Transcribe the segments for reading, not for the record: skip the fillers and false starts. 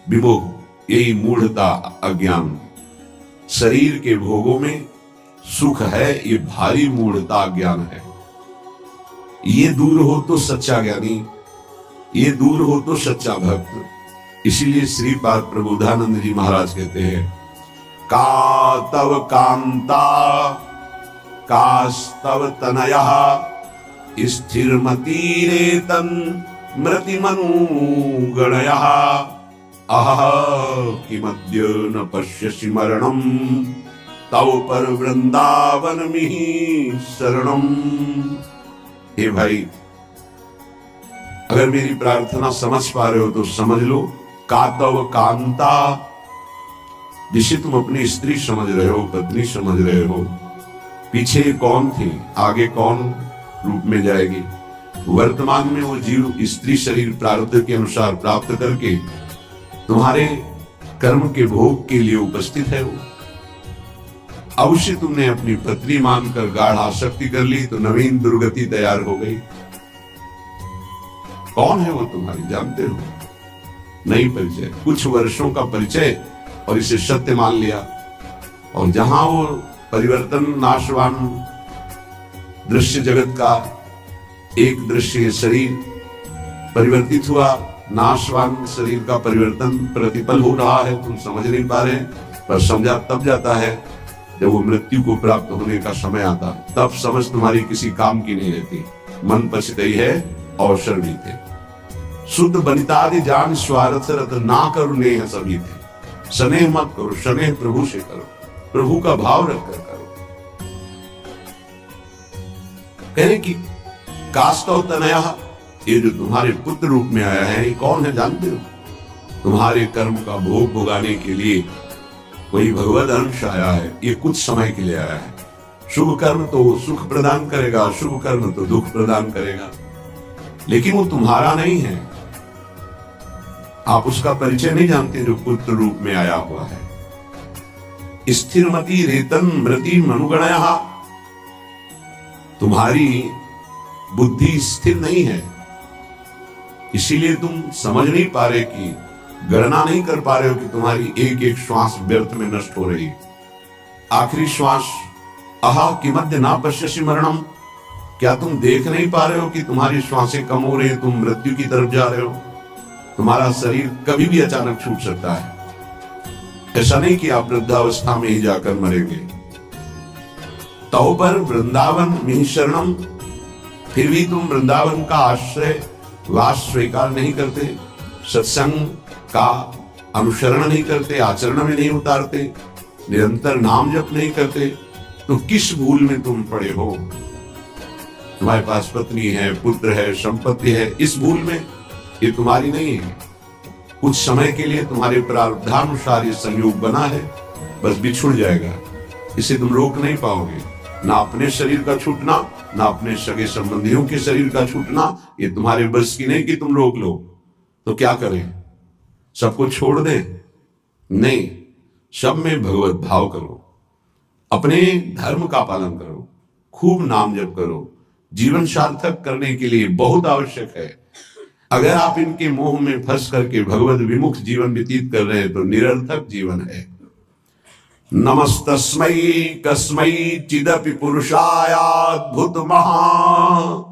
विमोह, यही मूढ़ता, अज्ञान। शरीर के भोगों में सुख है, ये भारी मूढ़ता ज्ञान है। ये दूर हो तो सच्चा ज्ञानी, ये दूर हो तो सच्चा भक्त। इसीलिए श्रीपाद प्रबोधानंद जी महाराज कहते हैं, का तव कांता कास्तव तनयः स्थिरमतिरेतन मृतिमनुगणयः अह किमद्य न पश्यसि मरणम तव पर वृंदावन मिहि शरणम। हे भाई, अगर मेरी प्रार्थना समझ पा रहे हो तो समझ लो, कातव कांता, जिसे तुम अपनी स्त्री समझ रहे हो, पत्नी समझ रहे हो, पीछे कौन थी, आगे कौन रूप में जाएगी। वर्तमान में वो जीव स्त्री शरीर प्रारब्ध के अनुसार प्राप्त करके तुम्हारे कर्म के भोग के लिए उपस्थित है। वो अवश्य तुमने अपनी पत्नी मानकर गाढ़ आसक्ति कर ली तो नवीन दुर्गति तैयार हो गई। कौन है वो तुम्हारी, जानते हो? नहीं परिचय, कुछ वर्षों का परिचय और इसे सत्य मान लिया। और जहां वो परिवर्तन नाशवान दृश्य जगत का एक दृश्य शरीर परिवर्तित हुआ, नाशवान शरीर का परिवर्तन प्रतिपल हो रहा है, तुम समझ नहीं पा रहे, पर समझा तब जाता है जब वो मृत्यु को प्राप्त होने का समय आता, तब समझ तुम्हारी किसी काम की नहीं रहती। मन पछताई है अवसर नहीं थे। शुद्ध बनितादि जान स्वार्थ रत ना करो नेह सभी थे। स्नेह मत करो, स्नेह प्रभु से करो, प्रभु का भाव रखकर करो। कहें कि कास्तव तनया, ये जो तुम्हारे पुत्र रूप में आया है, ये कौन है जानते हो? तुम्हारे कर्म का भोग भोगाने के लिए कोई भगवद अंश आया है। ये कुछ समय के लिए आया है। शुभ कर्म तो सुख प्रदान करेगा, अशुभ कर्म तो दुख प्रदान करेगा, लेकिन वो तुम्हारा नहीं है। आप उसका परिचय नहीं जानते जो पुत्र रूप में आया हुआ है। स्थिरमति रेतन मृति मनुगणयः, तुम्हारी बुद्धि स्थिर नहीं है, इसीलिए तुम समझ नहीं पा रहे कि, गणना नहीं कर पा रहे हो कि तुम्हारी एक एक श्वास व्यर्थ में नष्ट हो रही। आखिरी श्वास, अहा कि मध्य ना पश्यसि मरणम, क्या तुम देख नहीं पा रहे हो कि तुम्हारी श्वासें कम हो रही है, तुम मृत्यु की तरफ जा रहे हो। तुम्हारा शरीर कभी भी अचानक छूट सकता है। ऐसा नहीं कि आप वृद्धावस्था में ही जाकर मरेंगे। तव पर वृंदावन मिहि शरणम, फिर भी तुम वृंदावन का आश्रय वास स्वीकार नहीं करते, सत्संग का अनुसरण नहीं करते, आचरण में नहीं उतारते, निरंतर नाम जप नहीं करते, तो किस भूल में तुम पड़े हो? तुम्हारे पास पत्नी है, पुत्र है, संपत्ति है, इस भूल में, ये तुम्हारी नहीं है। कुछ समय के लिए तुम्हारे प्रारब्धानुसार ये संयोग बना है, बस बिछुड़ जाएगा, इसे तुम रोक नहीं पाओगे। ना अपने शरीर का छूटना, ना अपने सगे संबंधियों के शरीर का छूटना, ये तुम्हारे बस की नहीं कि तुम रोक लो। तो क्या करें? सबको छोड़ दे? नहीं, सब में भगवत भाव करो, अपने धर्म का पालन करो, खूब नाम जप करो। जीवन सार्थक करने के लिए बहुत आवश्यक है। अगर आप इनके मोह में फंस करके भगवत विमुख जीवन व्यतीत कर रहे हैं तो निरर्थक जीवन है। नमस्तस्मै कस्मै चिदपि पुरुषायाद्भुत महा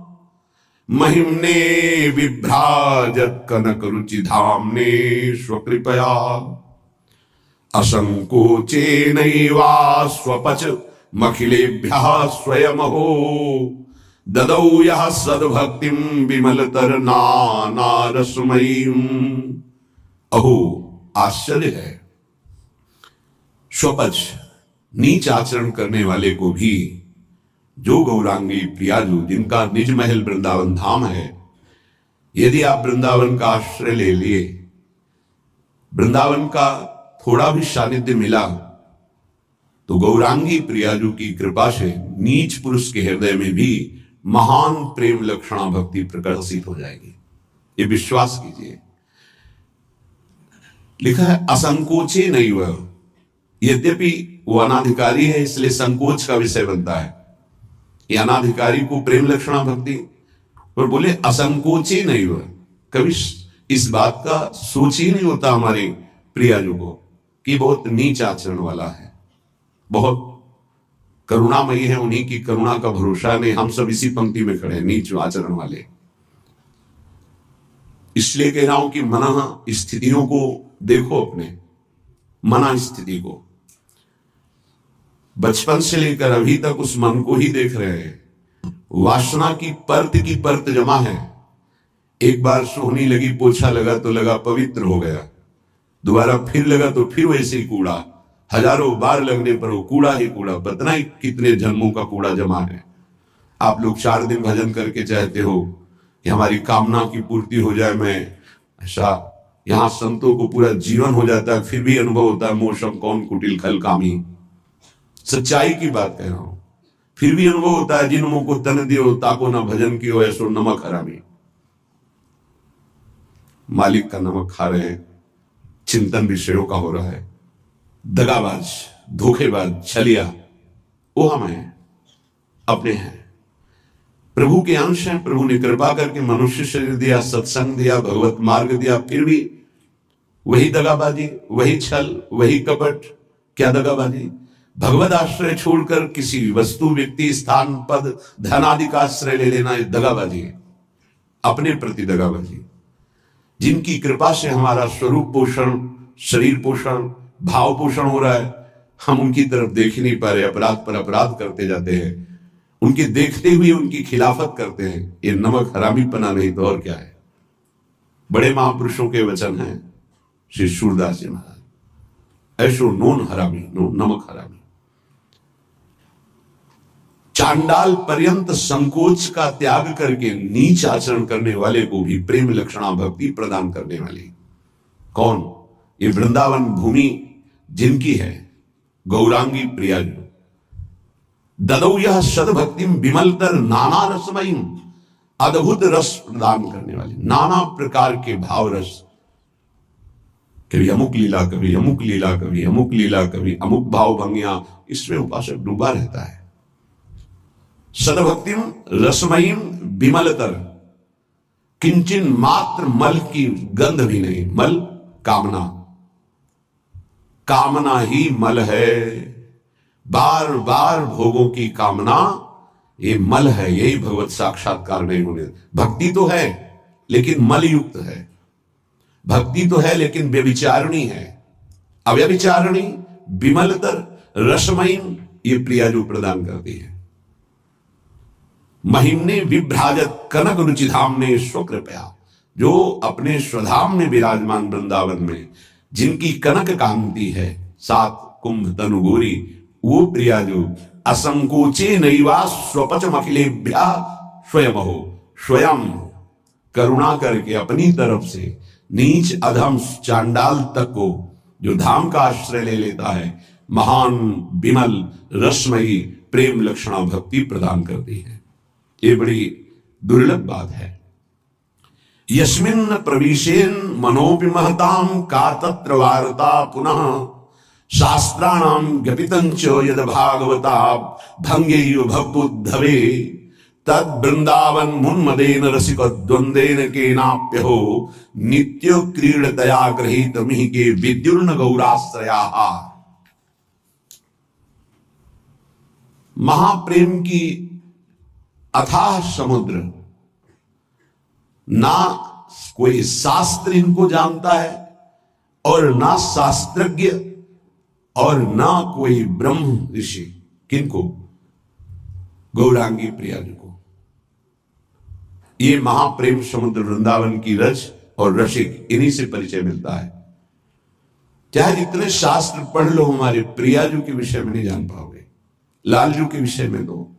महिम्ने विभ्राजत कनक रुचि धाम्ने स्वकृपया असंकोचेनैवा स्वपच मखिलेभ्यः स्वयमहो ददौ यः सद्भक्तिं विमलतर नानारसमयीं। अहो आश्चर्य है, स्वपच नीच आचरण करने वाले को भी जो गौरांगी प्रियाजू, जिनका निज महल वृंदावन धाम है, यदि आप वृंदावन का आश्रय ले लिए, वृंदावन का थोड़ा भी सानिध्य मिला, तो गौरांगी प्रियाजू की कृपा से नीच पुरुष के हृदय में भी महान प्रेम लक्षणा भक्ति प्रकर्षित हो जाएगी। ये विश्वास कीजिए। लिखा है असंकोचे नहीं वह, यद्यपि वो अनाधिकारी है इसलिए संकोच का विषय बनता है। ये अनाधिकारी को प्रेम लक्षणा भक्ति, और बोले असंकोचे नहीं वह, कभी इस बात का सोच ही नहीं होता हमारे प्रियाजू को कि बहुत नीच आचरण वाला है, बहुत करुणामयी है, उन्हीं की करुणा का भरोसा नहीं, हम सब इसी पंक्ति में खड़े हैं, नीच आचरण वाले। इसलिए कह रहा हूं कि मन स्थितियों को देखो, अपने मन स्थिति को, बचपन से लेकर अभी तक उस मन को ही देख रहे हैं। वासना की परत जमा है। एक बार सोहनी लगी, पोछा लगा तो लगा पवित्र हो गया, दोबारा फिर लगा तो फिर वैसे ही कूड़ा, हजारों बार लगने पर वो कूड़ा ही कूड़ा, पता ही कितने जन्मों का कूड़ा जमा है। आप लोग 4 दिन भजन करके चाहते हो कि हमारी कामना की पूर्ति हो जाए, मैं ऐसा, यहां संतों को पूरा जीवन हो जाता है, फिर भी अनुभव होता है मोशम कौन कुटिल खल कामी। सच्चाई की बात कह रहा हूं, फिर भी अनुभव होता है जिन मुंह को तन दियो ताको ना भजन कियो ऐसो नमक हरामी। मालिक का नमक खा रहे हैं, चिंतन विषयों का हो रहा है, दगाबाज, धोखेबाज, छलिया, वो हम हैं, अपने हैं, प्रभु के अंश हैं। प्रभु ने कृपा करके मनुष्य शरीर दिया, सत्संग दिया, भगवत मार्ग दिया, फिर भी वही दगाबाजी, वही छल, वही कपट। क्या दगाबाजी? भगवत आश्रय छोड़कर किसी वस्तु, व्यक्ति, स्थान, पद, धन आदि का आश्रय ले लेना, ये दगाबाजी है, अपने प्रति दगाबाजी। जिनकी कृपा से हमारा स्वरूप पोषण, शरीर पोषण, भाव पोषण हो रहा है, हम उनकी तरफ देख ही नहीं पा रहे, अपराध पर अपराध करते जाते हैं, उनके देखते हुए उनकी खिलाफत करते हैं। ये नमक हरामीपना नहीं तो और क्या है। बड़े महापुरुषों के वचन हैं, श्री सूरदास जी महाराज, ऐसो नोन हरामी, नमक हरामी। चांडाल पर्यंत संकोच का त्याग करके नीच आचरण करने वाले को भी प्रेम लक्षणा भक्ति प्रदान करने वाली कौन? ये वृंदावन भूमि जिनकी है, गौरांगी प्रियाजू। ददौ यह सदभक्ति विमलतर नाना रसमयी, अद्भुत रस प्रदान करने वाली, नाना प्रकार के भाव रस, कभी अमुक लीला, कभी अमुक लीला, कभी अमुक लीला, कभी अमुक भाव भंगिया, इसमें उपासक डूबा रहता है। सदभक्तिम रसमयीम विमलतर, किंचन मात्र मल की गंध भी नहीं। मल कामना, कामना ही मल है, बार बार भोगों की कामना ये मल है, यही भगवत साक्षात्कार नहीं होने। भक्ति तो है लेकिन मल युक्त है, भक्ति तो है लेकिन व्यभिचारिणी है, अव्यभिचारिणी, विमलतर, रसमयीम, ये प्रियाजू प्रदान करती है। महिमने विभ्राजत कनक रुचिधाम ने स्वकृपया, जो अपने स्वधाम में विराजमान वृंदावन में जिनकी कनक कांति है, 7 कुंभ तनुगोरी, वो प्रियाजू असंकोचे नैवा स्वपचम अखिलेभ्या स्वयं हो, स्वयं करुणा करके अपनी तरफ से नीच अधम चांडाल तक को जो धाम का आश्रय ले लेता है, महान विमल रसमयी प्रेम लक्षणा भक्ति प्रदान करती है। ये बड़ी दुर्लभ बात है। यस्मिन् प्रविशेन मनोपि महताम का तत्र वार्ता पुनः शास्त्राणाम ज्ञपितं च यद भागवता भंगैव भवुद्धवे तद वृंदावन मुन्मदेन रसिक द्वंदेन केनाप्यहो नित्य क्रीडतया गृहीत मिहि के विद्युर्न गौराश्रयाः। महाप्रेम की अथाह समुद्र, ना कोई शास्त्र इनको जानता है और ना शास्त्रज्ञ और ना कोई ब्रह्म ऋषि। किनको? गौरांगी प्रियाजू को। ये महाप्रेम समुद्र वृंदावन की रज और रसिक, इन्हीं से परिचय मिलता है। चाहे जितने शास्त्र पढ़ लो, हमारे प्रियाजू के विषय में नहीं जान पाओगे। लालजू के विषय में दो,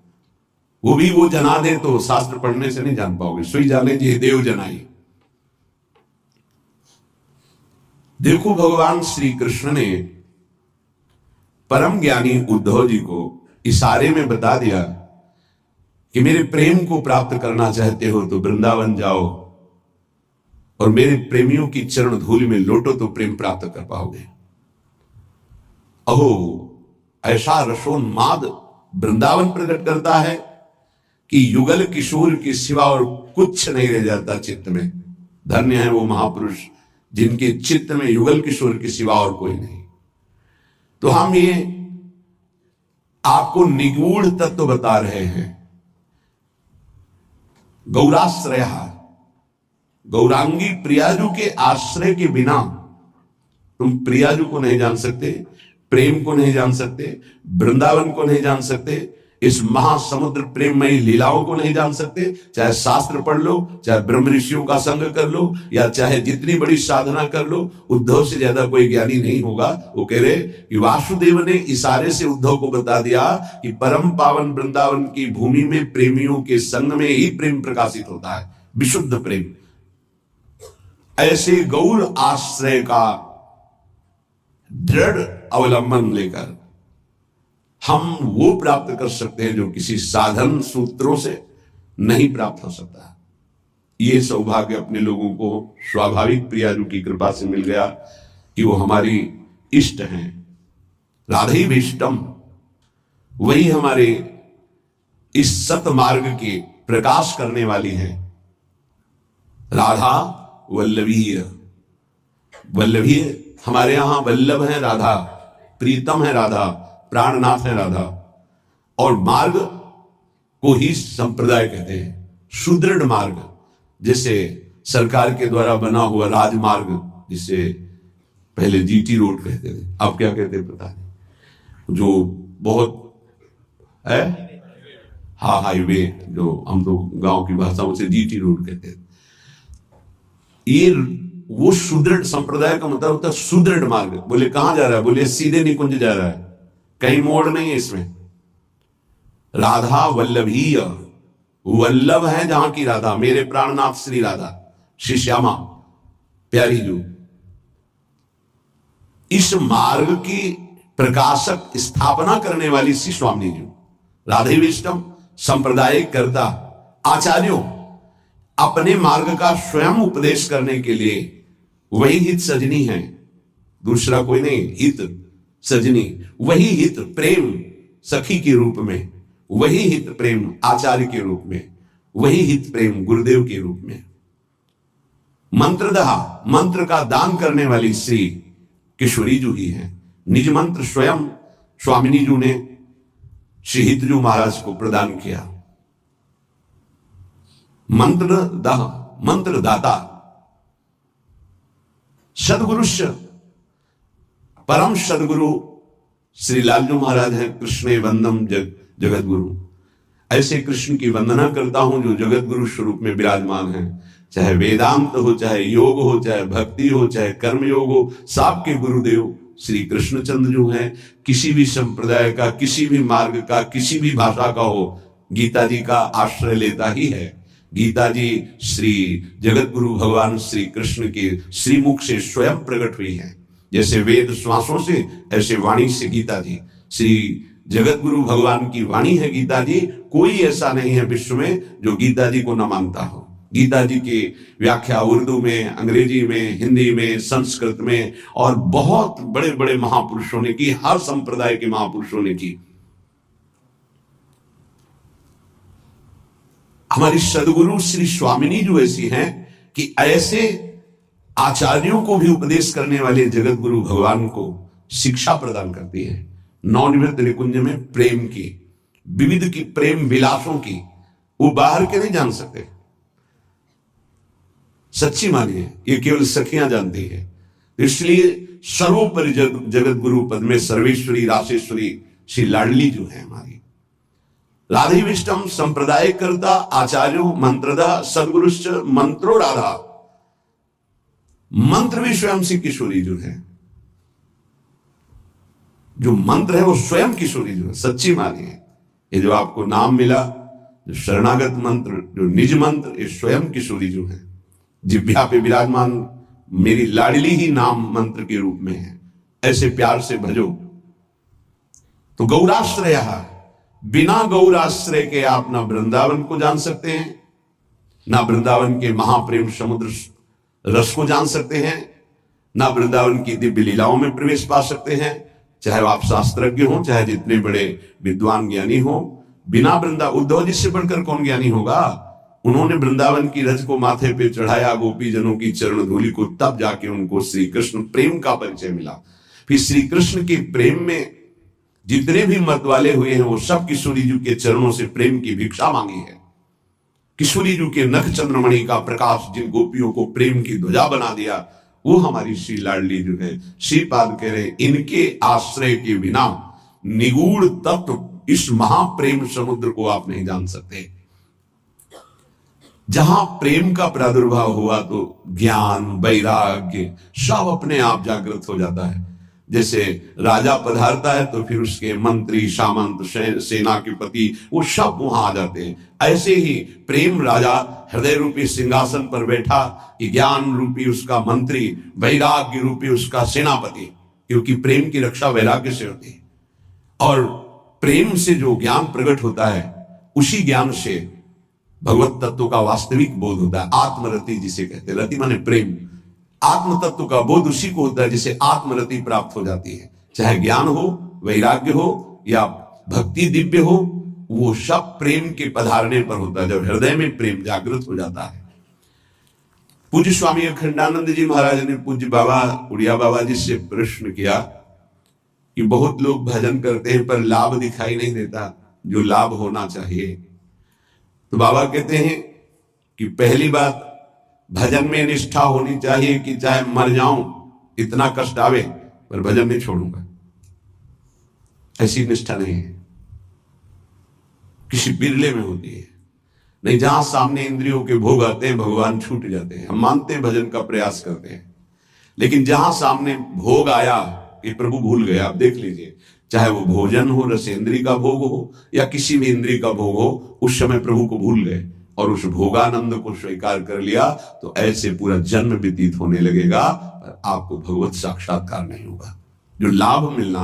वो भी वो जना दे तो शास्त्र पढ़ने से नहीं जान पाओगे। सोई जाने जी देव जनाई। देखो, भगवान श्री कृष्ण ने परम ज्ञानी उद्धव जी को इशारे में बता दिया कि मेरे प्रेम को प्राप्त करना चाहते हो तो वृंदावन जाओ और मेरे प्रेमियों की चरण धूल में लोटो तो प्रेम प्राप्त कर पाओगे। अहो, ऐसा रसोन्माद वृंदावन प्रकट करता है कि युगल किशोर के सिवा और कुछ नहीं रह जाता चित्त में। धन्य है वो महापुरुष जिनके चित्त में युगल किशोर के सिवा और कोई नहीं। तो हम ये आपको निगूढ़ तत्व बता रहे हैं। गौराश्रय, गौरांगी प्रियाजू के आश्रय के बिना तुम प्रियाजू को नहीं जान सकते, प्रेम को नहीं जान सकते, वृंदावन को नहीं जान सकते, इस महासमुद्र प्रेममयी लीलाओं को नहीं जान सकते। चाहे शास्त्र पढ़ लो, चाहे ब्रह्म ऋषियों का संग कर लो, या चाहे जितनी बड़ी साधना कर लो, उद्धव से ज्यादा कोई ज्ञानी नहीं होगा। वो कह रहे कि वासुदेव ने इशारे से उद्धव को बता दिया कि परम पावन वृंदावन की भूमि में प्रेमियों के संग में ही प्रेम प्रकाशित होता है, विशुद्ध प्रेम। ऐसे गौर आश्रय का दृढ़ अवलंबन लेकर हम वो प्राप्त कर सकते हैं जो किसी साधन सूत्रों से नहीं प्राप्त हो सकता। ये सौभाग्य अपने लोगों को स्वाभाविक प्रियाजू की कृपा से मिल गया कि वो हमारी इष्ट हैं। राधैवेष्टम, वही हमारे इस सत मार्ग के प्रकाश करने वाली है। राधा वल्लभीय, वल्लभीय हमारे यहां वल्लभ है राधा, प्रीतम है राधा, प्राणनाथ है राधा। और मार्ग को ही संप्रदाय कहते हैं, सुदृढ़ मार्ग। जैसे सरकार के द्वारा बना हुआ राजमार्ग, जिसे पहले जीटी रोड कहते थे, अब क्या कहते हैं पता नहीं, जो बहुत है, हाँ हाईवे, जो हम तो गांव की भाषा से जीटी रोड कहते हैं। ये वो सुदृढ़ संप्रदाय का मतलब होता है सुदृढ़ मार्ग। बोले कहां जा रहा है? बोले सीधे निकुंज जा रहा है, कहीं मोड़ नहीं है इसमें। राधा वल्लभीय, वल्लभ है जहां की राधा, मेरे प्राणनाथ श्री राधा, श्री श्यामा प्यारी जो। इस मार्ग की प्रकाशक स्थापना करने वाली श्री स्वामी जी, राधैवेष्टम संप्रदाय करता आचार्यों, अपने मार्ग का स्वयं उपदेश करने के लिए वही हित सजनी है, दूसरा कोई नहीं। हित सजनी, वही हित प्रेम सखी के रूप में, वही हित प्रेम आचार्य के रूप में, वही हित प्रेम गुरुदेव के रूप में। मंत्रदहा, मंत्र का दान करने वाली श्री किशोरी जी ही है। निज मंत्र स्वयं स्वामिनी जी ने श्री हितजू महाराज को प्रदान किया। मंत्र दह, मंत्र दाता, सदगुरुश्य, परम सदगुरु श्री लालजू महाराज हैं। कृष्णे वंदम जगत गुरु, ऐसे कृष्ण की वंदना करता हूं जो जगत गुरु स्वरूप में विराजमान हैं। चाहे वेदांत हो, चाहे योग हो, चाहे भक्ति हो, चाहे कर्म योग हो, सबके गुरुदेव श्री कृष्णचंद्र जो हैं। किसी भी संप्रदाय का, किसी भी मार्ग का, किसी भी भाषा का हो, गीता जी का आश्रय लेता ही है। गीता जी श्री जगत गुरु भगवान श्री कृष्ण के श्रीमुख से स्वयं प्रकट हुई है। जैसे वेद श्वासों से, ऐसे वाणी से गीता जी श्री जगत गुरु भगवान की वाणी है गीता जी। कोई ऐसा नहीं है विश्व में जो गीता जी को न मानता हो। गीता जी की व्याख्या उर्दू में, अंग्रेजी में, हिंदी में, संस्कृत में और बहुत बड़े बड़े महापुरुषों ने की, हर संप्रदाय के महापुरुषों ने की। हमारी सदगुरु श्री स्वामिनी जो ऐसी हैं कि ऐसे आचार्यों को भी उपदेश करने वाले जगत गुरु भगवान को शिक्षा प्रदान करती है। नवनिवृत्त निकुंज में प्रेम की, विविध की प्रेम विलासों की, वो बाहर के नहीं जान सकते। सच्ची मानिए, ये केवल सखियां जानती है। इसलिए सर्वोपरि जगत गुरु पद में सर्वेश्वरी रासेश्वरी श्री लाडली जो है हमारी। राधैवेष्टम संप्रदाय करता आचार्यो मंत्रदा सदगुरुश्च मंत्रो राधा, मंत्र भी स्वयं श्री किशोरी जो है। जो मंत्र है वो स्वयं किशोरी जो है। सच्ची मानिए, ये जो आपको नाम मिला, जो शरणागत मंत्र, जो निज मंत्र, ये स्वयं किशोरी जो है। जिह्वा पे विराजमान मेरी लाडली ही नाम मंत्र के रूप में है। ऐसे प्यार से भजो। तो गौराश्रय, बिना गौराश्रय के आप ना वृंदावन को जान सकते हैं, ना वृंदावन के महाप्रेम समुद्र रस को जान सकते हैं, ना वृंदावन की दिव्य लीलाओं में प्रवेश पा सकते हैं। चाहे आप शास्त्रज्ञ हो, चाहे जितने बड़े विद्वान ज्ञानी हो, बिना उद्धव जी से बढ़कर कौन ज्ञानी होगा? उन्होंने वृंदावन की रज को माथे पे चढ़ाया, गोपी जनों की चरण धूलि को, तब जाके उनको श्री कृष्ण प्रेम का परिचय मिला। फिर श्री कृष्ण के प्रेम में जितने भी मत वाले हुए हैं वो सब किशोरी जी के चरणों से प्रेम की भिक्षा मांगी है। किशोरी जी के नख चंद्रमणि का प्रकाश जिन गोपियों को प्रेम की ध्वजा बना दिया, वो हमारी श्री लाडली जो है। श्रीपाद कह रहे इनके आश्रय के बिना निगूढ़ तत्व इस महाप्रेम समुद्र को आप नहीं जान सकते। जहां प्रेम का प्रादुर्भाव हुआ तो ज्ञान वैराग्य सब अपने आप जागृत हो जाता है। जैसे राजा पधारता है तो फिर उसके मंत्री सामंत सेना के पति वो सब वहां आ जाते हैं। ऐसे ही प्रेम राजा हृदय रूपी सिंहासन पर बैठा, ज्ञान रूपी उसका मंत्री, वैराग्य रूपी उसका सेनापति, क्योंकि प्रेम की रक्षा वैराग्य से होती है। और प्रेम से जो ज्ञान प्रकट होता है उसी ज्ञान से भगवत तत्व का वास्तविक बोध होता है। आत्मरति जिसे कहते हैं, रति माने प्रेम, आत्म तत्व का बोध उसी को होता है जिसे आत्मरति प्राप्त हो जाती है। चाहे ज्ञान हो, वैराग्य हो या भक्ति दिव्य हो, वो सब प्रेम के पधारने पर होता है, जब हृदय में प्रेम जागृत हो जाता है। पूज्य स्वामी अखंडानंद जी महाराज ने पूज्य बाबा उड़िया बाबा जी से प्रश्न किया कि बहुत लोग भजन करते हैं पर लाभ दिखाई नहीं देता जो लाभ होना चाहिए। तो बाबा कहते हैं कि पहली बात, भजन में निष्ठा होनी चाहिए कि चाहे मर जाऊं, इतना कष्ट आवे पर भजन नहीं छोड़ूंगा, ऐसी निष्ठा नहीं है। किसी बिरले में होती है। नहीं, जहां सामने इंद्रियों के भोग आते हैं भगवान छूट जाते हैं। हम मानते हैं, भजन का प्रयास करते हैं, लेकिन जहां सामने भोग आया कि प्रभु भूल गए। आप देख लीजिए, चाहे वो भोजन हो, रसेंद्री का भोग हो या किसी भी इंद्री का भोग हो, उस समय प्रभु को भूल गए और उस भोगानंद को स्वीकार कर लिया तो ऐसे पूरा जन्म व्यतीत होने लगेगा, पर आपको भगवत साक्षात्कार नहीं होगा। जो लाभ मिलना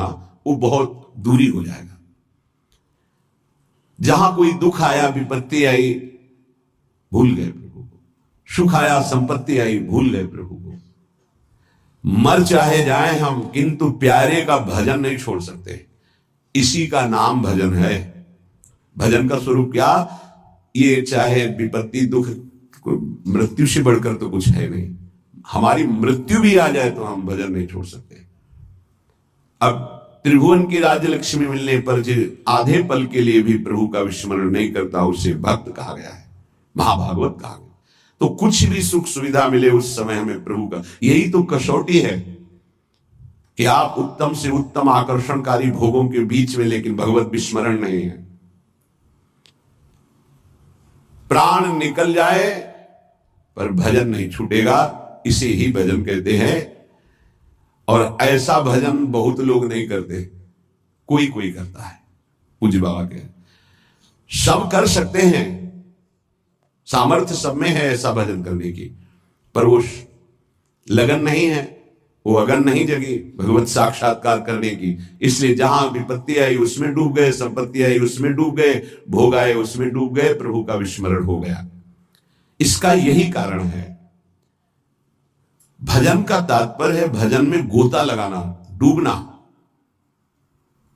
वो बहुत दूरी हो जाएगा। जहां कोई दुख आया, विपत्ति आई, भूल गए प्रभु को। सुख आया, संपत्ति आई, भूल गए प्रभु को। मर चाहे जाए हम, किंतु प्यारे का भजन नहीं छोड़ सकते। इसी का नाम भजन है। भजन का स्वरूप क्या? ये चाहे विपत्ति, दुख, मृत्यु से बढ़कर तो कुछ है नहीं। हमारी मृत्यु भी आ जाए तो हम भजन नहीं छोड़ सकते। अब त्रिभुवन की राज्य लक्ष्मी मिलने पर जो आधे पल के लिए भी प्रभु का विस्मरण नहीं करता, उसे भक्त कहा गया है, महाभागवत कहा गया। तो कुछ भी सुख सुविधा मिले उस समय हमें प्रभु का, यही तो कसौटी है कि आप उत्तम से उत्तम आकर्षणकारी भोगों के बीच में, लेकिन भगवत विस्मरण नहीं है। प्राण निकल जाए पर भजन नहीं छूटेगा, इसे ही भजन कहते हैं। और ऐसा भजन बहुत लोग नहीं करते, कोई कोई करता है। पूज्य बाबा के सब कर सकते हैं, सामर्थ्य सब में है ऐसा भजन करने की, पर वो लगन नहीं है, वो अगन नहीं जगी भगवत साक्षात्कार करने की। इसलिए जहां विपत्ति आई उसमें डूब गए, संपत्ति आई उसमें डूब गए, भोग आए उसमें डूब गए, प्रभु का विस्मरण हो गया। इसका यही कारण है। भजन का तात्पर्य है भजन में गोता लगाना, डूबना।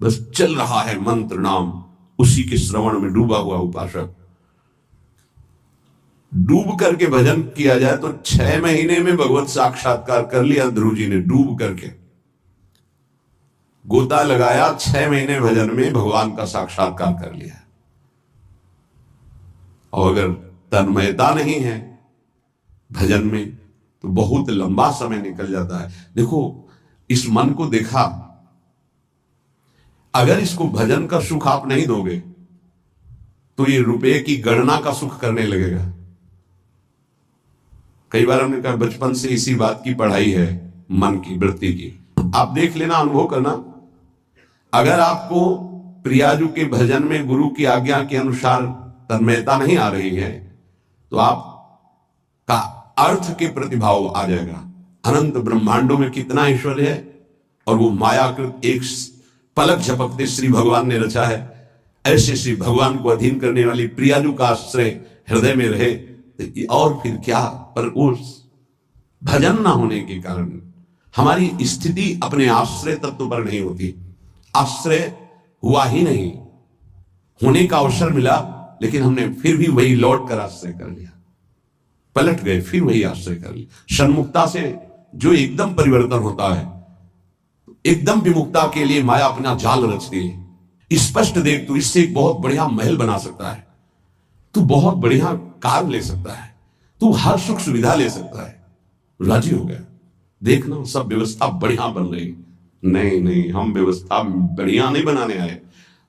बस चल रहा है मंत्र नाम, उसी के श्रवण में डूबा हुआ उपासक। डूब करके भजन किया जाए तो 6 महीने में भगवत साक्षात्कार कर लिया ध्रुव जी ने। डूब करके गोता लगाया, 6 महीने भजन में भगवान का साक्षात्कार कर लिया। और अगर तन्मयता नहीं है भजन में तो बहुत लंबा समय निकल जाता है। देखो, इस मन को देखा, अगर इसको भजन का सुख आप नहीं दोगे तो ये रुपए की गणना का सुख करने लगेगा। कई बार हमने कहा बचपन से इसी बात की पढ़ाई है, मन की वृत्ति की। आप देख लेना, अनुभव करना। अगर आपको प्रियाजू के भजन में गुरु की आज्ञा के अनुसार तन्मयता नहीं आ रही है तो आपका अर्थ के प्रतिभाव आ जाएगा। अनंत ब्रह्मांडों में कितना ऐश्वर्य है और वो मायाकृत एक पलक झपकते श्री भगवान ने रचा है। ऐसे श्री भगवान को अधीन करने वाली प्रियाजू का आश्रय हृदय में रहे और फिर क्या। पर उस भजन ना होने के कारण हमारी स्थिति अपने आश्रय तत्व पर नहीं होती। आश्रय हुआ ही नहीं, होने का अवसर मिला लेकिन हमने फिर भी वही लौट कर आश्रय कर लिया, पलट गए, फिर वही आश्रय कर लिया। षण्मुक्ता से जो एकदम परिवर्तन होता है, एकदम विमुक्ता के लिए माया अपना जाल रचती है। स्पष्ट देख, तू इससे एक बहुत बढ़िया महल बना सकता है, तू बहुत बढ़िया कार ले सकता है, तू हर सुख सुविधा ले सकता है। राजी हो गया, देखना सब व्यवस्था बढ़िया बन रही। नहीं नहीं, हम व्यवस्था बढ़िया नहीं बनाने आए,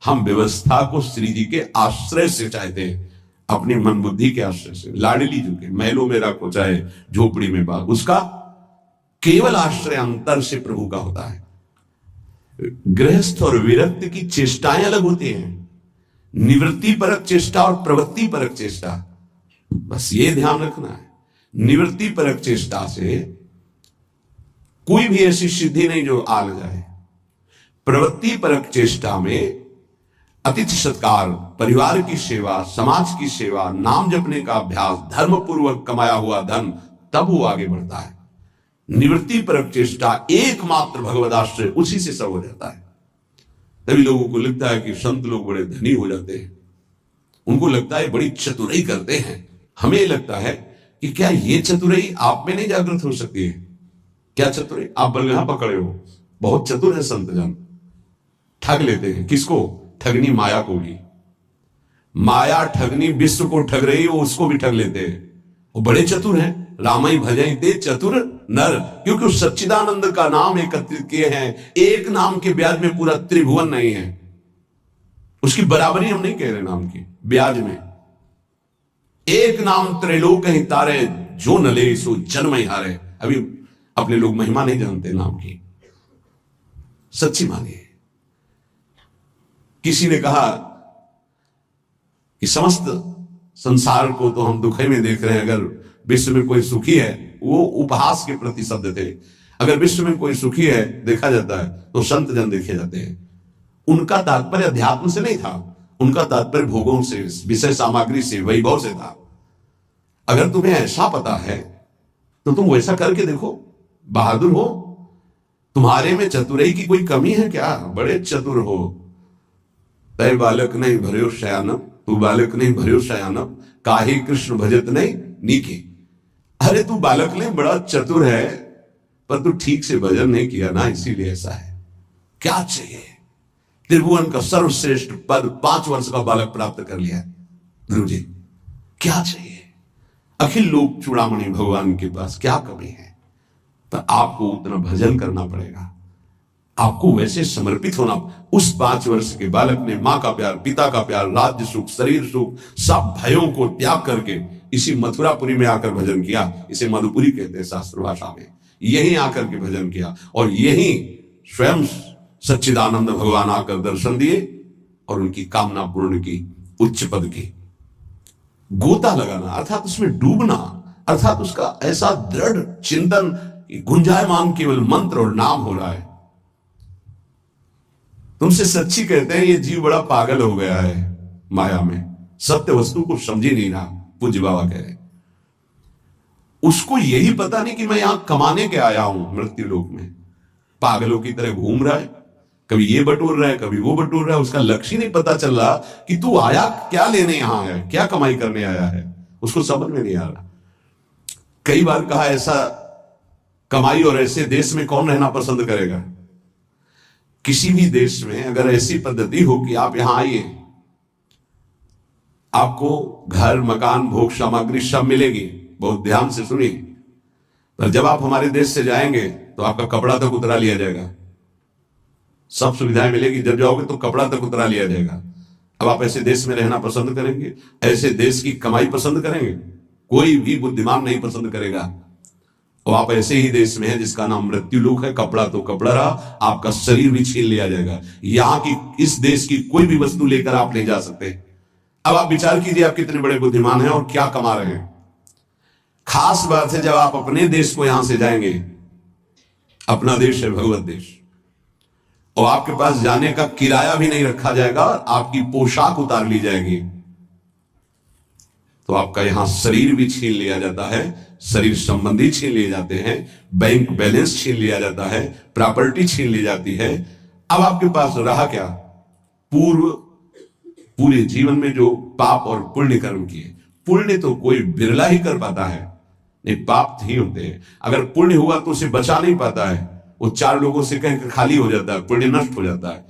हम व्यवस्था को श्री जी के आश्रय से चाहते हैं, अपनी मन बुद्धि के आश्रय से। लाडली जी के महलों में रखो चाहे झोपड़ी में बाग, उसका केवल आश्रय अंतर से प्रभु का होता है। गृहस्थ और विरक्त की चेष्टाएं अलग होती हैं, निवृत्ति परक चेष्टा और प्रवृत्ति परक चेष्टा, बस ये ध्यान रखना है। निवृत्ति परक चेष्टा से कोई भी ऐसी सिद्धि नहीं जो आ जाए। प्रवृत्ति परक चेष्टा में अतिथि सत्कार, परिवार की सेवा, समाज की सेवा, नाम जपने का अभ्यास, धर्म पूर्वक कमाया हुआ धन, तब वो आगे बढ़ता है। निवृत्ति परक चेष्टा एकमात्र भगवद आश्रय, उसी से सब हो जाता है। तभी लोगों को लगता है कि संत लोग बड़े धनी हो जाते हैं, उनको लगता है बड़ी चतुराई करते हैं। हमें लगता है कि क्या ये चतुराई आप में नहीं जागृत हो सकती है? क्या चतुराई? आप बलगहा पकड़े हो, बहुत चतुर है संत जन, ठग लेते हैं। किसको? ठगनी माया को भी। माया ठगनी विश्व को ठग रही है, वो उसको भी ठग लेते हैं। वो बड़े चतुर हैं। रामाई भजई ते चतुर नर, क्योंकि उस सच्चिदानंद का नाम एकत्रित किए हैं। एक नाम के ब्याज में पूरा त्रिभुवन नहीं है, उसकी बराबरी हम नहीं कह रहे नाम की ब्याज में। एक नाम त्रैलोक ही तारे, जो नले सो जन्म ही हारे। अभी अपने लोग महिमा नहीं जानते नाम की, सच्ची मानिए। किसी ने कहा कि समस्त संसार को तो हम दुखे में देख रहे हैं, अगर विश्व में कोई सुखी है, वो उपहास के प्रति शब्द थे, अगर विश्व में कोई सुखी है देखा जाता है तो संत जन देखे जाते हैं। उनका तात्पर्य अध्यात्म से नहीं था, उनका तात्पर्य भोगों से, विषय सामग्री से, वैभव से था। अगर तुम्हें ऐसा पता है तो तुम वैसा करके देखो, बहादुर हो। तुम्हारे में चतुराई की कोई कमी है क्या? बड़े चतुर हो। तय बालक नहीं भर्यो शयानम, तू बालक नहीं भर्यो शयानम, काहे कृष्ण भजत नहीं नीके। अरे तू बालक नहीं, बड़ा चतुर है, पर तू ठीक से भजन नहीं किया ना, इसीलिए ऐसा है। क्या चाहिए? त्रिभुवन का सर्वश्रेष्ठ पद 5 वर्ष का बालक प्राप्त कर लिया गुरु जी, क्या चाहिए? अखिल लोक चूड़ामणि भगवान के पास, क्या कमी है? पर आपको उतना भजन करना पड़ेगा, आपको वैसे समर्पित होना। उस 5 वर्ष के बालक ने मां का प्यार, पिता का प्यार, राज्य सुख, शरीर सुख, सब भयों को त्याग करके इसी मथुरापुरी में आकर भजन किया। इसे मधुपुरी कहते हैं शास्त्र भाषा में। यहीं आकर के भजन किया और यहीं स्वयं सच्चिदानंद भगवान आकर दर्शन दिए और उनकी कामना पूर्ण की, उच्च पद की। गोता लगाना अर्थात उसमें डूबना, अर्थात उसका ऐसा दृढ़ चिंतन, गुंजायमान केवल मंत्र और नाम हो रहा है। तुमसे सच्ची कहते हैं ये जीव बड़ा पागल हो गया है माया में, सत्य वस्तु को समझ ही नहीं रहा। पूज्य बाबा कह रहे, उसको यही पता नहीं कि मैं यहां कमाने के आया हूं मृत्यु लोक में। पागलों की तरह घूम रहा है, कभी ये बटोर रहा है, कभी वो बटोर रहा है। उसका लक्ष्य ही नहीं पता चल रहा कि तू आया क्या लेने यहां है, क्या कमाई करने आया है, उसको समझ में नहीं आ रहा। कई बार कहा ऐसा कमाई और ऐसे देश में कौन रहना पसंद करेगा? किसी भी देश में अगर ऐसी पद्धति हो कि आप यहां आइए, आपको घर, मकान, भोग सामग्री सब मिलेगी, बहुत ध्यान से सुनिए, पर जब आप हमारे देश से जाएंगे तो आपका कपड़ा तक उतरा लिया जाएगा। सब सुविधाएं मिलेगी, जब जाओगे तो कपड़ा तक उतरा लिया जाएगा। अब आप ऐसे देश में रहना पसंद करेंगे? ऐसे देश की कमाई पसंद करेंगे? कोई भी बुद्धिमान नहीं पसंद करेगा। और आप ऐसे ही देश में हैं जिसका नाम मृत्यु लोक है। कपड़ा तो कपड़ा रहा, आपका शरीर भी छीन लिया जाएगा। यहां की, इस देश की कोई भी वस्तु लेकर आप नहीं जा सकते। अब आप विचार कीजिए, आप कितने बड़े बुद्धिमान हैं और क्या कमा रहे हैं। खास बात है, जब आप अपने देश को यहां से जाएंगे, अपना देश है भगवत देश, और आपके पास जाने का किराया भी नहीं रखा जाएगा, आपकी पोशाक उतार ली जाएगी, तो आपका यहां शरीर भी छीन लिया जाता है, शरीर संबंधी छीन लिए जाते हैं, बैंक बैलेंस छीन लिया जाता है, प्रॉपर्टी छीन ली जाती है। अब आपके पास रहा क्या? पूर्व पूरे जीवन में जो पाप और पुण्य कर्म किए, पुण्य तो कोई बिरला ही कर पाता है, नहीं पाप ही होते हैं। अगर पुण्य हुआ तो उसे बचा नहीं पाता है, वो चार लोगों से कहीं खाली हो जाता है, पुण्य नष्ट हो जाता है।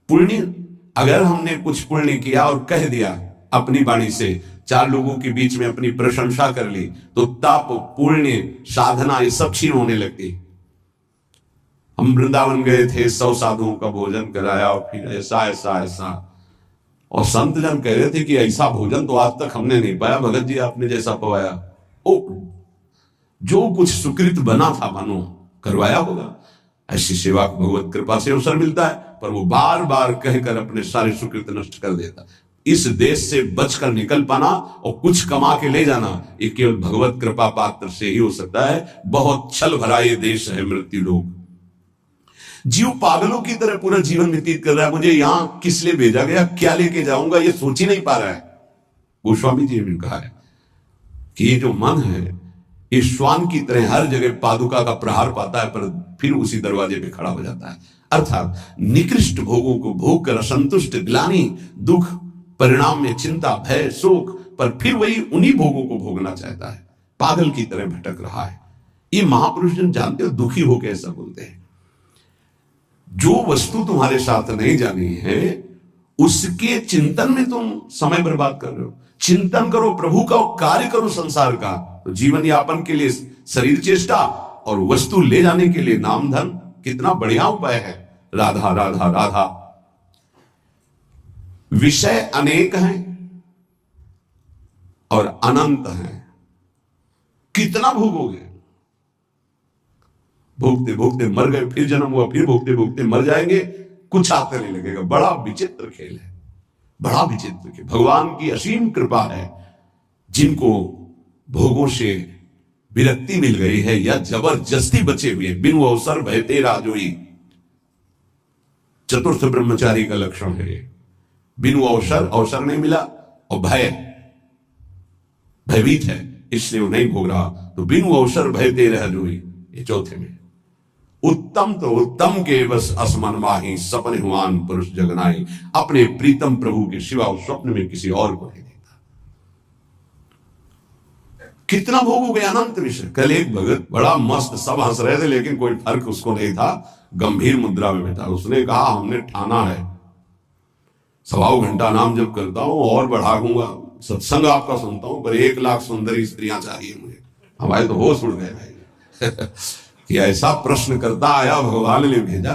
पुण्य अगर हमने कुछ पुण्य किया और कह दिया अपनी वाणी से, चार लोगों के बीच में अपनी प्रशंसा कर ली, तो तप, पुण्य, साधना ये सब क्षीण होने लगती। हम वृंदावन गए थे, 100 साधुओं का भोजन कराया और फिर ऐसा ऐसा ऐसा, और संत जन कह रहे थे कि ऐसा भोजन तो आज तक हमने नहीं पाया, भगत जी आपने जैसा पवाया। ओ, जो कुछ सुकृत बना था मानो करवाया होगा। ऐसी सेवा को भगवत कृपा से अवसर मिलता है, पर वो बार बार कहकर अपने सारे सुकृत नष्ट कर देता। इस देश से बचकर निकल पाना और कुछ कमा के ले जाना, ये केवल भगवत कृपा पात्र से ही हो सकता है। बहुत छल भरा ये देश है मृत्यु लोक। जीव पागलों की तरह पूरा जीवन व्यतीत कर रहा है, मुझे यहां किस लिए भेजा गया, क्या लेके जाऊंगा, ये सोच ही नहीं पा रहा है। गोस्वामी जी ने कहा है कि ये जो मन है, ये श्वान की तरह हर जगह पादुका का प्रहार पाता है, पर फिर उसी दरवाजे पे खड़ा हो जाता है। अर्थात निकृष्ट भोगों को भोग कर असंतुष्ट, ग्लानि, दुख, परिणाम में चिंता, भय, शोक, पर फिर वही उन्हीं भोगों को भोगना चाहता है, पागल की तरह भटक रहा है। ये महापुरुष जन जानते हो, दुखी होकर ऐसा बोलते हैं। जो वस्तु तुम्हारे साथ नहीं जानी है, उसके चिंतन में तुम समय बर्बाद कर रहे हो। चिंतन करो प्रभु का, कार्य करो संसार का, तो जीवन यापन के लिए शरीर चेष्टा और वस्तु ले जाने के लिए नाम धन कितना बढ़िया उपाय है। राधा राधा राधा। विषय अनेक हैं और अनंत हैं, कितना भोगोगे। भोगते भोगते मर गए, फिर जन्म हुआ, फिर भोगते भोगते मर जाएंगे, कुछ आता नहीं लगेगा। बड़ा विचित्र खेल है, बड़ा विचित्र खेल। भगवान की असीम कृपा है, जिनको भोगों से विरक्ति मिल गई है या जबरदस्ती बचे हुए, बिनु अवसर भयते राजोई, चतुर्थ ब्रह्मचारी का लक्षण है। बिनु अवसर नहीं मिला और भयभीत है, इसलिए वो नहीं भोग रहा। तो बिनु अवसर भयते राजोई, ये चौथे में। उत्तम तो उत्तम के बस असमन माही, सपने हुआन पुरुष जगनाई। अपने प्रीतम प्रभु के सिवा उस स्वप्न में किसी और को नहीं देखता। कितना भोगोगे, अनंत विषय। कल एक भगत बड़ा मस्त, सब हंस रहे थे लेकिन कोई फर्क उसको नहीं था, गंभीर मुद्रा में बैठा। उसने कहा हमने ठाना है, 1.25 घंटा नाम जब करता हूं और बढ़ाऊंगा, सत्संग आपका सुनता हूं, पर 1 लाख सुंदरी स्त्रियां चाहिए मुझे। हमारे तो होश उड़ गए भाई कि ऐसा प्रश्न करता आया, भगवान ने भेजा।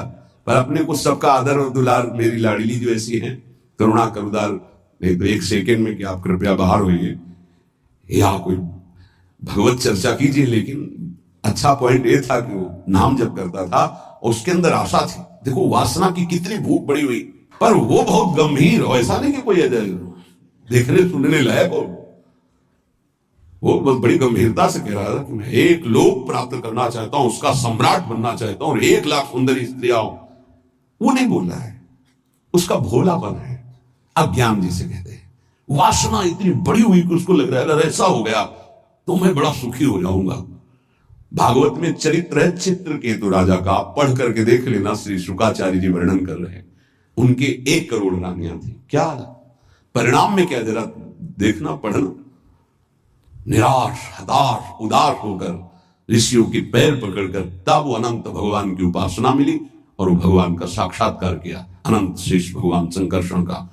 पर अपने को सबका आदर और दुलार, मेरी लाडली जो ऐसी है, करुणा करुदार, नहीं तो 1 सेकेंड में कि आप कृपया बाहर होइए, या कोई भगवत चर्चा कीजिए। लेकिन अच्छा पॉइंट ये था कि वो नाम जब करता था और उसके अंदर आशा थी। देखो वासना की कितनी भूख बड़ी हुई, पर वो बहुत गंभीर हो, ऐसा नहीं कि कोई देखने सुनने लायक हो। वो बहुत बड़ी गंभीरता से कह रहा था कि मैं 1 लोक प्राप्त करना चाहता हूं, उसका सम्राट बनना चाहता हूं और 1 लाख सुंदरी स्त्रियां। वो नहीं बोल रहा है, उसका भोलापन है, अज्ञान जिसे कहते हैं। वासना इतनी बड़ी हुई कि उसको लग रहा है अगर ऐसा हो गया तो मैं बड़ा सुखी हो जाऊंगा। भागवत में चरित्र है चित्रकेतु राजा का, आप पढ़ करके देख लेना, श्री शुकाचार्य जी वर्णन कर रहे हैं। उनके 1 करोड़ रानियां थी। क्या परिणाम में क्या, जरा देखना, पढ़ना। निराश, हताश, उदास होकर ऋषियों के पैर पकड़कर तब वो अनंत भगवान की उपासना मिली और वो भगवान का साक्षात्कार किया, अनंत शेष भगवान संकर्षण का।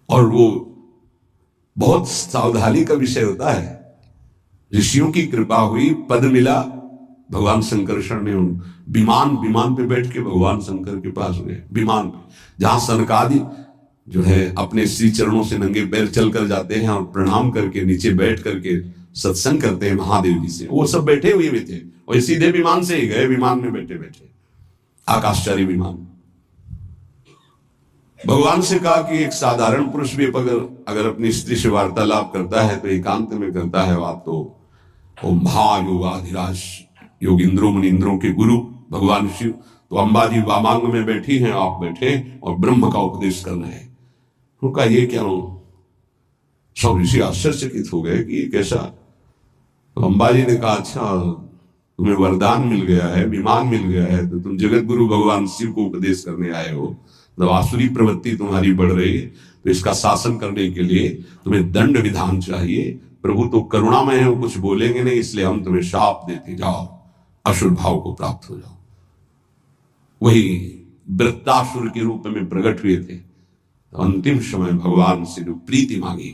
और वो बहुत सावधानी का विषय होता है। ऋषियों की कृपा हुई, पद मिला, भगवान संकर्षण ने विमान पे बैठ के भगवान शंकर के पास गए। विमान जहां सनकादि जो है अपने श्री चरणों से नंगे पैर चल कर जाते हैं और प्रणाम करके नीचे बैठ करके सत्संग करते हैं महादेव जी से, वो सब बैठे हुए भी थे और सीधे विमान से ही गए। विमान में बैठे बैठे आकाशचारी विमान। भगवान से कहा कि एक साधारण पुरुष भी अगर अपनी स्त्री से वार्तालाप करता है तो एकांत में करता है। आप तो महायोगाधिराज योगिंद्रों मुनिंद्रों के गुरु भगवान शिव, तो अंबाजी वामांग में बैठी हैं, आप बैठे और ब्रह्म का उपदेश कर रहे हैं। उनका ये क्या हो, सब ऋषि आश्चर्यचकित हो गए कि ये कैसा। तो अंबाजी ने कहा अच्छा तुम्हें वरदान मिल गया है, विमान मिल गया है, तो तुम जगत गुरु भगवान शिव को उपदेश करने आए हो, जब आसुरी प्रवृत्ति तुम्हारी बढ़ रही है तो इसका शासन करने के लिए तुम्हें दंड विधान चाहिए। प्रभु तो करुणामय है, वो कुछ बोलेंगे नहीं, इसलिए हम तुम्हें शाप देते, जाओ असुर भाव को प्राप्त हो जाओ। वही वृत्तासुर के रूप में प्रकट हुए थे। तो अंतिम समय भगवान से जो प्रीति मांगी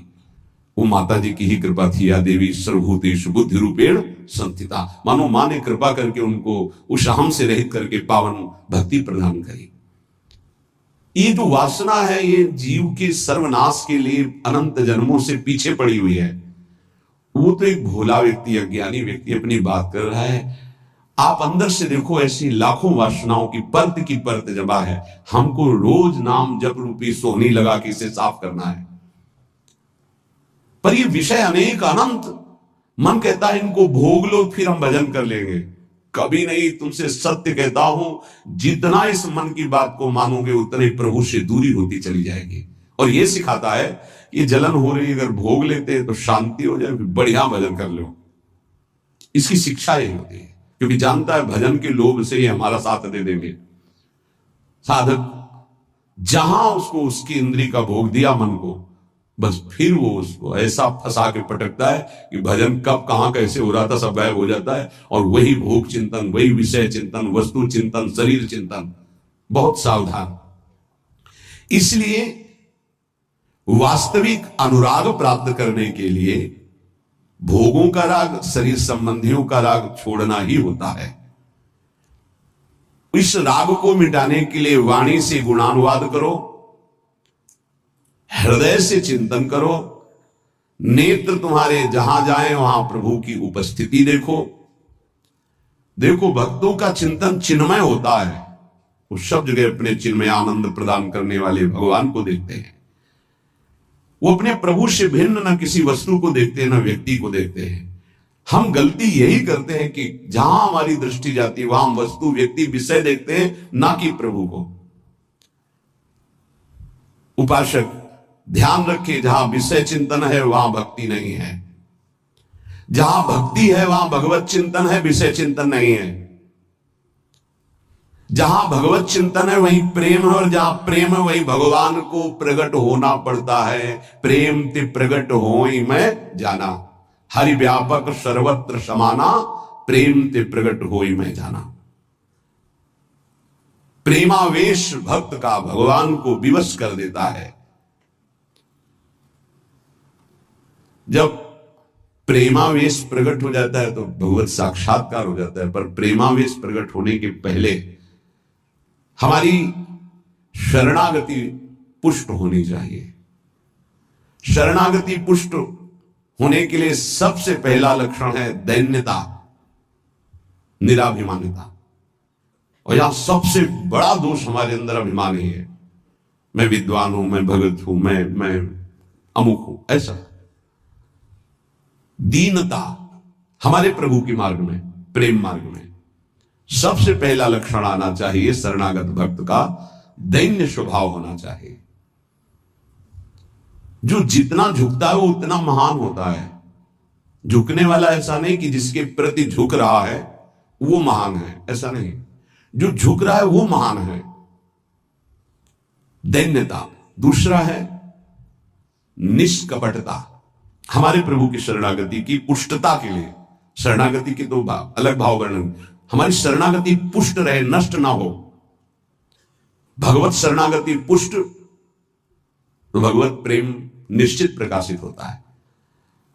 वो माता जी की ही कृपा थी। या देवी सर्वभूतेषु बुद्धि रूपेण संस्थिता, मानो मां ने कृपा करके उनको उस अहम से रहित करके पावन भक्ति प्रदान करी। ये जो वासना है ये जीव के सर्वनाश के लिए अनंत जन्मों से पीछे पड़ी हुई है। वो तो एक भोला व्यक्ति, अज्ञानी व्यक्ति अपनी बात कर रहा है। आप अंदर से देखो, ऐसी लाखों वासनाओं की परत जमा है। हमको रोज नाम जप रूपी सोहनी लगा के इसे साफ करना है। पर ये विषय अनेक अनंत, मन कहता है इनको भोग लो फिर हम भजन कर लेंगे। कभी नहीं, तुमसे सत्य कहता हूं, जितना इस मन की बात को मानोगे उतने प्रभु से दूरी होती चली जाएगी। और ये सिखाता है ये जलन हो रही, अगर भोग लेते तो शांति हो जाए, फिर बढ़िया भजन कर लो। इसकी शिक्षा यही होती है, क्योंकि जानता है भजन के लोभ से ही हमारा साथ दे देंगे। साधक जहां उसको उसकी इंद्री का भोग दिया मन को, बस फिर वो उसको ऐसा फंसा के पटकता है कि भजन कब कहां कैसे हो रहा था सब गायब हो जाता है। और वही भोग चिंतन, वही विषय चिंतन, वस्तु चिंतन, शरीर चिंतन। बहुत सावधान। इसलिए वास्तविक अनुराग प्राप्त करने के लिए भोगों का राग, शरीर संबंधियों का राग छोड़ना ही होता है। इस राग को मिटाने के लिए वाणी से गुणानुवाद करो, हृदय से चिंतन करो, नेत्र तुम्हारे जहां जाए वहां प्रभु की उपस्थिति देखो। देखो भक्तों का चिंतन चिन्मय होता है, वो सब जगह अपने चिन्मय आनंद प्रदान करने वाले भगवान को देखते हैं। वो अपने प्रभु से भिन्न न किसी वस्तु को देखते हैं, न व्यक्ति को देखते हैं। हम गलती यही करते हैं कि जहां हमारी दृष्टि जाती है वहां हम वस्तु, व्यक्ति, विषय देखते हैं, ना कि प्रभु को। उपासक ध्यान रखे, जहां विषय चिंतन है वहां भक्ति नहीं है, जहां भक्ति है वहां भगवत चिंतन है, विषय चिंतन नहीं है। जहां भगवत चिंतन है वहीं प्रेम है, और जहां प्रेम है वहीं भगवान को प्रकट होना पड़ता है। प्रेम ते प्रकट होई मैं जाना, हरि व्यापक सर्वत्र समाना, प्रेम ते प्रकट होई मैं जाना। प्रेमावेश भक्त का भगवान को विवश कर देता है। जब प्रेमावेश प्रकट हो जाता है तो भगवत साक्षात्कार हो जाता है। पर प्रेमावेश प्रकट होने के पहले हमारी शरणागति पुष्ट होनी चाहिए। शरणागति पुष्ट होने के लिए सबसे पहला लक्षण है दैन्यता, निराभिमानिता। और यहां सबसे बड़ा दोष हमारे अंदर अभिमान ही है। मैं विद्वान हूं, मैं भगत हूं, मैं अमुक हूं, ऐसा। दीनता हमारे प्रभु के मार्ग में, प्रेम मार्ग में सबसे पहला लक्षण आना चाहिए। शरणागत भक्त का दैन्य स्वभाव होना चाहिए। जो जितना झुकता है वो उतना महान होता है। झुकने वाला ऐसा नहीं कि जिसके प्रति झुक रहा है वो महान है, ऐसा नहीं। जो झुक रहा है वो महान है। दैन्यता। दूसरा है निष्कपटता। हमारे प्रभु की शरणागति की पुष्टता के लिए, शरणागति के दो अलग भाव वर्णन, हमारी शरणागति पुष्ट रहे, नष्ट ना हो। भगवत शरणागति पुष्ट तो भगवत प्रेम निश्चित प्रकाशित होता है।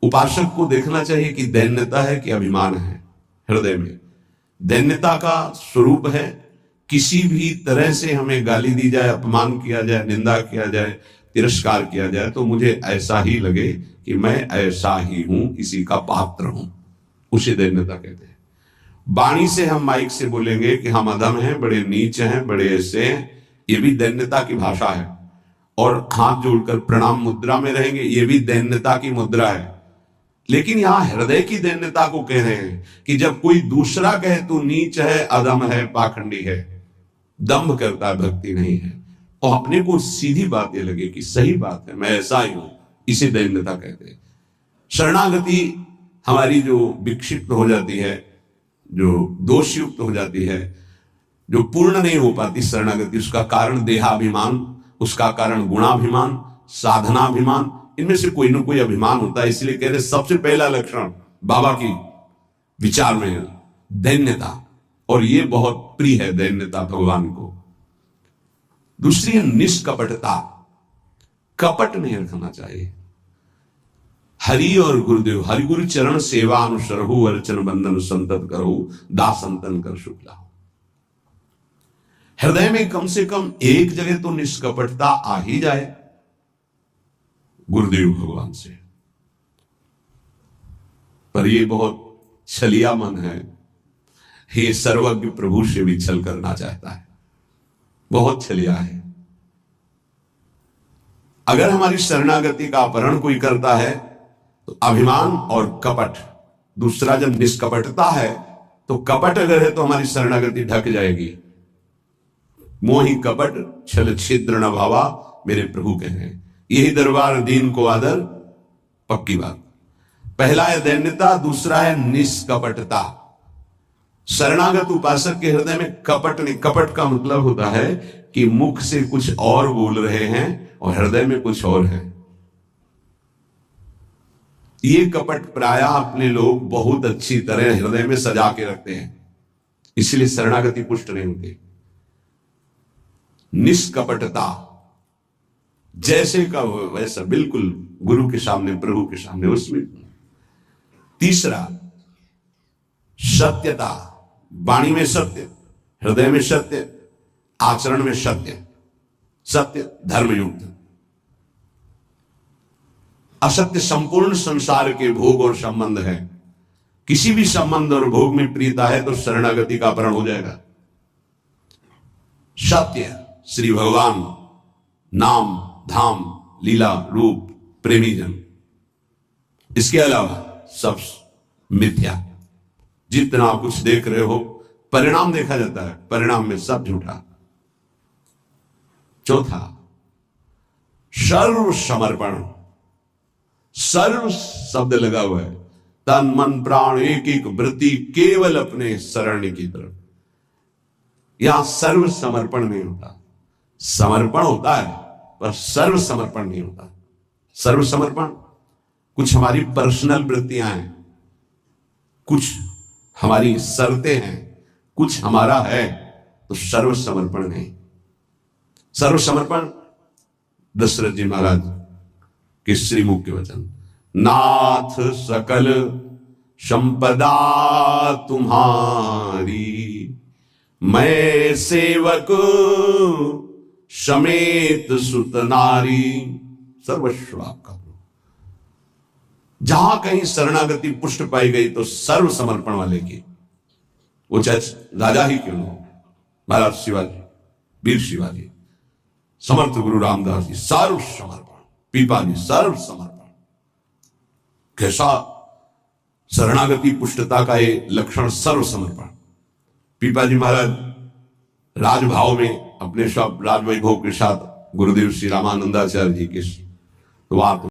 उपासक को देखना चाहिए कि दैन्यता है कि अभिमान है हृदय में। दैन्यता का स्वरूप है किसी भी तरह से हमें गाली दी जाए, अपमान किया जाए, निंदा किया जाए, तिरस्कार किया जाए तो मुझे ऐसा ही लगे कि मैं ऐसा ही हूं, इसी का पात्र हूं। उसे दैन्यता कहते हैं। वाणी से हम माइक से बोलेंगे कि हम अधम हैं, बड़े नीच हैं, बड़े ऐसे हैं, ये भी दैन्यता की भाषा है। और हाथ जोड़कर प्रणाम मुद्रा में रहेंगे, ये भी दैन्यता की मुद्रा है। लेकिन यहां हृदय की दैन्यता को कह रहे हैं कि जब कोई दूसरा कहे तो नीच है, अधम है, पाखंडी है, दंभ करता है, भक्ति नहीं है, और अपने को सीधी बात ये लगे कि सही बात है, मैं ऐसा ही हूं, इसे दैन्यता कहते हैं। शरणागति हमारी जो विक्षिप्त हो जाती है, जो दोषयुक्त हो जाती है, जो पूर्ण नहीं हो पाती शरणागति, उसका कारण देहाभिमान, उसका कारण गुणाभिमान, साधनाभिमान, इनमें से कोई ना कोई अभिमान होता है। इसलिए कह रहे सबसे पहला लक्षण बाबा की विचार में दैन्यता, और ये बहुत प्रिय है दैन्यता भगवान को। दूसरी है निष्कपटता, कपट नहीं रखना चाहिए। हरि और गुरुदेव, हरि गुरु चरण सेवा अनुसरहु, अर्चन बंदन संतत करहु, दासंतन कर शुक्ला। हृदय में कम से कम एक जगह तो निष्कपटता आ ही जाए गुरुदेव भगवान से। पर ये बहुत छलिया मन है, ये सर्वज्ञ प्रभु से भी छल करना चाहता है, बहुत छलिया है। अगर हमारी शरणागति का अपहरण कोई करता है तो अभिमान और कपट, दूसरा जब निष्कपटता है तो कपट अगर है तो हमारी शरणागति ढक जाएगी। मोहि कपट छल छिद्र न भावा, मेरे प्रभु कहे हैं, यही दरबार दीन को आदर, पक्की बात। पहला है दैन्यता, दूसरा है निष्कपटता। शरणागत उपासक के हृदय में कपट नहीं। कपट का मतलब होता है कि मुख से कुछ और बोल रहे हैं और हृदय में कुछ और है। ये कपट प्रायः अपने लोग बहुत अच्छी तरह हृदय में सजा के रखते हैं, इसलिए शरणागति पुष्ट नहीं होती। निष्कपटता, जैसे का वैसा, बिल्कुल गुरु के सामने, प्रभु के सामने, उसमें। तीसरा सत्यता, वाणी में सत्य, हृदय में सत्य, आचरण में सत्य, सत्य धर्मयुक्त। असत्य संपूर्ण संसार के भोग और संबंध है। किसी भी संबंध और भोग में प्रियता है तो शरणागति का अपहरण हो जाएगा। सत्य श्री भगवान, नाम, धाम, लीला, रूप, प्रेमी जन। इसके अलावा सब मिथ्या। जितना कुछ देख रहे हो परिणाम देखा जाता है, परिणाम में सब झूठा। चौथा सर्व समर्पण। सर्व शब्द लगा हुआ है, तन मन प्राण एक एक वृत्ति केवल अपने शरण की तरफ। यहां सर्व समर्पण नहीं होता, समर्पण होता है पर सर्व समर्पण नहीं होता। सर्व समर्पण कुछ हमारी पर्सनल वृत्तियां हैं, कुछ हमारी शर्तें हैं, कुछ हमारा है, तो सर्व समर्पण नहीं। सर्व समर्पण दशरथ जी महाराज के श्रीमुख के वचन, नाथ सकल संपदा तुम्हारी, मैं सेवक समेत सुत नारी, सर्वस्व आपका। जहां कहीं शरणागति पुष्ट पाई गई तो सर्व समर्पण वाले की, वो चाहे राजा ही क्यों हो, महाराज शिवाजी, वीर शिवाजी, समर्थ गुरु रामदास जी, सर्व समर्पण। पीपा जी, सर्व समर्पण। कैसा शरणागति पुष्टता का ये लक्षण, सर्व समर्पण। पीपा जी महाराज राजभाव में अपने सब राजवैभव के साथ गुरुदेव श्री रामानंदाचार्य जी के, तो आप